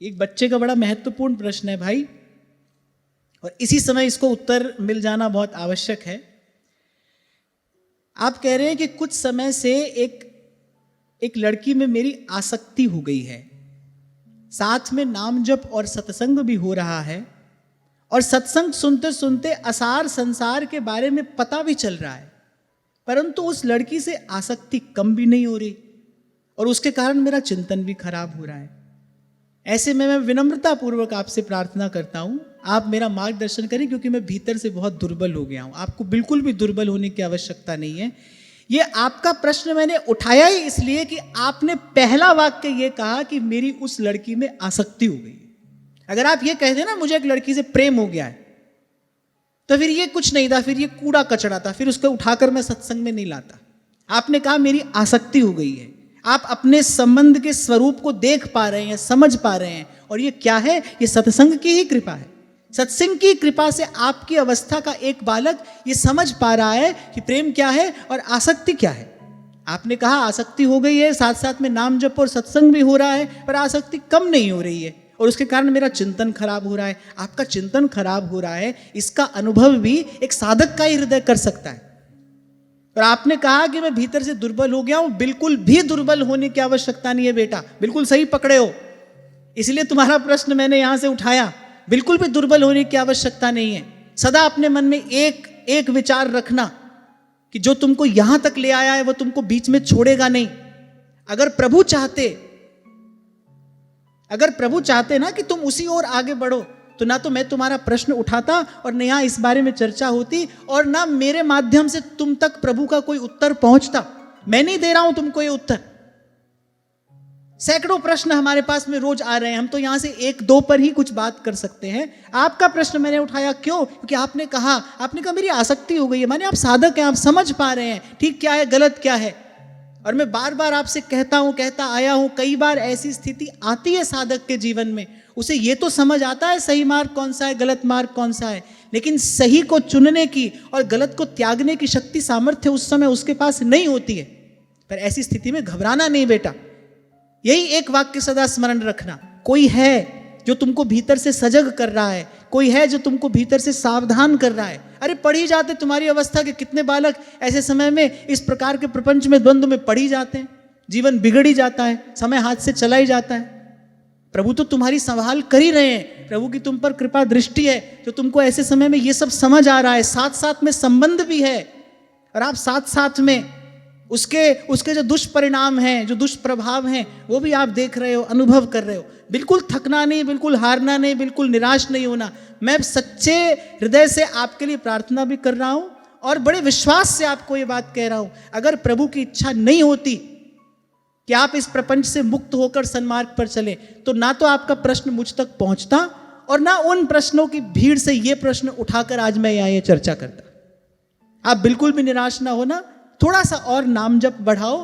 एक बच्चे का बड़ा महत्वपूर्ण प्रश्न है भाई, और इसी समय इसको उत्तर मिल जाना बहुत आवश्यक है। आप कह रहे हैं कि कुछ समय से एक लड़की में मेरी आसक्ति हो गई है, साथ में नाम जप और सत्संग भी हो रहा है, और सत्संग सुनते सुनते असार संसार के बारे में पता भी चल रहा है, परंतु उस लड़की से आसक्ति कम भी नहीं हो रही और उसके कारण मेरा चिंतन भी खराब हो रहा है। ऐसे में मैं विनम्रता पूर्वक आपसे प्रार्थना करता हूं, आप मेरा मार्गदर्शन करें, क्योंकि मैं भीतर से बहुत दुर्बल हो गया हूं। आपको बिल्कुल भी दुर्बल होने की आवश्यकता नहीं है। ये आपका प्रश्न मैंने उठाया ही इसलिए कि आपने पहला वाक्य ये कहा कि मेरी उस लड़की में आसक्ति हो गई है। अगर आप ये कहते ना मुझे एक लड़की से प्रेम हो गया है, तो फिर ये कुछ नहीं था, फिर ये कूड़ा कचड़ा था, फिर उसको उठाकर मैं सत्संग में नहीं लाता। आपने कहा मेरी आसक्ति हो गई है। आप अपने संबंध के स्वरूप को देख पा रहे हैं, समझ पा रहे हैं, और ये क्या है? ये सत्संग की ही कृपा है। सत्संग की कृपा से आपकी अवस्था का एक बालक ये समझ पा रहा है कि प्रेम क्या है और आसक्ति क्या है। आपने कहा आसक्ति हो गई है, साथ साथ में नाम जप और सत्संग भी हो रहा है, पर आसक्ति कम नहीं हो रही है और उसके कारण मेरा चिंतन खराब हो रहा है। आपका चिंतन खराब हो रहा है, इसका अनुभव भी एक साधक का ही हृदय कर सकता है। और आपने कहा कि मैं भीतर से दुर्बल हो गया हूं। बिल्कुल भी दुर्बल होने की आवश्यकता नहीं है बेटा, बिल्कुल सही पकड़े हो, इसलिए तुम्हारा प्रश्न मैंने यहां से उठाया। बिल्कुल भी दुर्बल होने की आवश्यकता नहीं है। सदा अपने मन में एक विचार रखना कि जो तुमको यहां तक ले आया है वो तुमको बीच में छोड़ेगा नहीं। अगर प्रभु चाहते ना कि तुम उसी ओर आगे बढ़ो, तो ना तो मैं तुम्हारा प्रश्न उठाता और न यहाँ इस बारे में चर्चा होती, और ना मेरे माध्यम से तुम तक प्रभु का कोई उत्तर पहुंचता। मैं नहीं दे रहा हूं तुमको ये उत्तर। सैकड़ों प्रश्न हमारे पास में रोज आ रहे हैं, हम तो यहां से एक दो पर ही कुछ बात कर सकते हैं। आपका प्रश्न मैंने उठाया क्यों? क्योंकि आपने कहा मेरी आसक्ति हो गई है। माने आप साधक हैं, आप समझ पा रहे हैं ठीक क्या है गलत क्या है। और मैं बार बार आपसे कहता आया हूं, कई बार ऐसी स्थिति आती है साधक के जीवन में, उसे ये तो समझ आता है सही मार्ग कौन सा है, गलत मार्ग कौन सा है, लेकिन सही को चुनने की और गलत को त्यागने की शक्ति सामर्थ्य उस समय उसके पास नहीं होती है। पर ऐसी स्थिति में घबराना नहीं बेटा, यही एक वाक्य सदा स्मरण रखना। कोई है जो तुमको भीतर से सजग कर रहा है, कोई है जो तुमको भीतर से सावधान कर रहा है। अरे पढ़ ही जाते, तुम्हारी अवस्था के कितने बालक ऐसे समय में इस प्रकार के प्रपंच में द्वंद्व में पढ़ ही जाते हैं, जीवन बिगड़ ही जाता है, समय हाथ से चला ही जाता है। प्रभु तो तुम्हारी संभाल कर ही रहे हैं, प्रभु की तुम पर कृपा दृष्टि है, जो तुमको ऐसे समय में ये सब समझ आ रहा है। साथ साथ में संबंध भी है, और आप साथ साथ में उसके जो दुष्परिणाम हैं, जो दुष्प्रभाव हैं, वो भी आप देख रहे हो, अनुभव कर रहे हो। बिल्कुल थकना नहीं, बिल्कुल हारना नहीं, बिल्कुल निराश नहीं होना। मैं सच्चे हृदय से आपके लिए प्रार्थना भी कर रहा हूं और बड़े विश्वास से आपको ये बात कह रहा हूं। अगर प्रभु की इच्छा नहीं होती कि आप इस प्रपंच से मुक्त होकर सन्मार्ग पर चले, तो ना तो आपका प्रश्न मुझ तक पहुंचता और ना उन प्रश्नों की भीड़ से ये प्रश्न उठाकर आज मैं यहाँ ये चर्चा करता। आप बिल्कुल भी निराश ना होना, थोड़ा सा और नाम जप बढ़ाओ,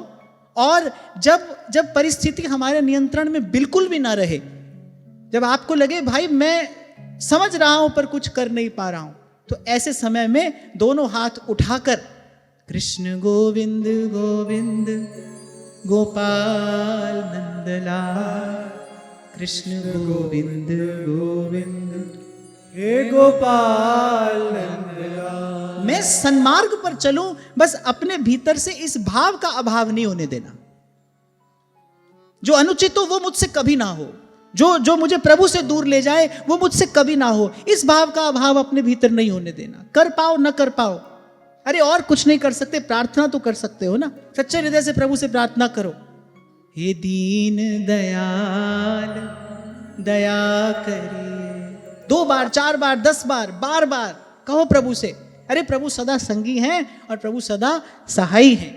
और जब परिस्थिति हमारे नियंत्रण में बिल्कुल भी ना रहे, जब आपको लगे भाई मैं समझ रहा हूं पर कुछ कर नहीं पा रहा हूं, तो ऐसे समय में दोनों हाथ उठाकर कृष्ण गोविंद गोविंद गोपाल नंदलाल, कृष्ण गोविंद गोविंद हे गोपाल नंदलाल, मैं सन्मार्ग पर चलूं, बस अपने भीतर से इस भाव का अभाव नहीं होने देना। जो अनुचित हो वो मुझसे कभी ना हो, जो मुझे प्रभु से दूर ले जाए वो मुझसे कभी ना हो। इस भाव का अभाव अपने भीतर नहीं होने देना। कर पाओ न कर पाओ, अरे और कुछ नहीं कर सकते, प्रार्थना तो कर सकते हो ना। सच्चे हृदय से प्रभु से प्रार्थना करो, हे दीन दयाल दया करिए। 2 बार 4 बार 10 बार बार बार कहो प्रभु से। अरे प्रभु सदा संगी हैं और प्रभु सदा सहाई हैं।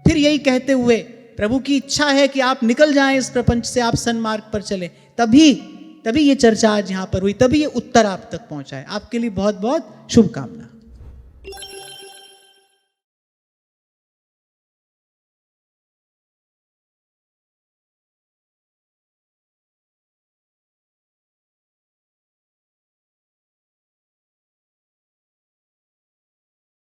फिर यही कहते हुए प्रभु की इच्छा है कि आप निकल जाएं इस प्रपंच से, आप सन्मार्ग पर चले, तभी ये चर्चा आज यहां पर हुई, तभी ये उत्तर आप तक पहुंचा है। आपके लिए बहुत बहुत शुभकामना।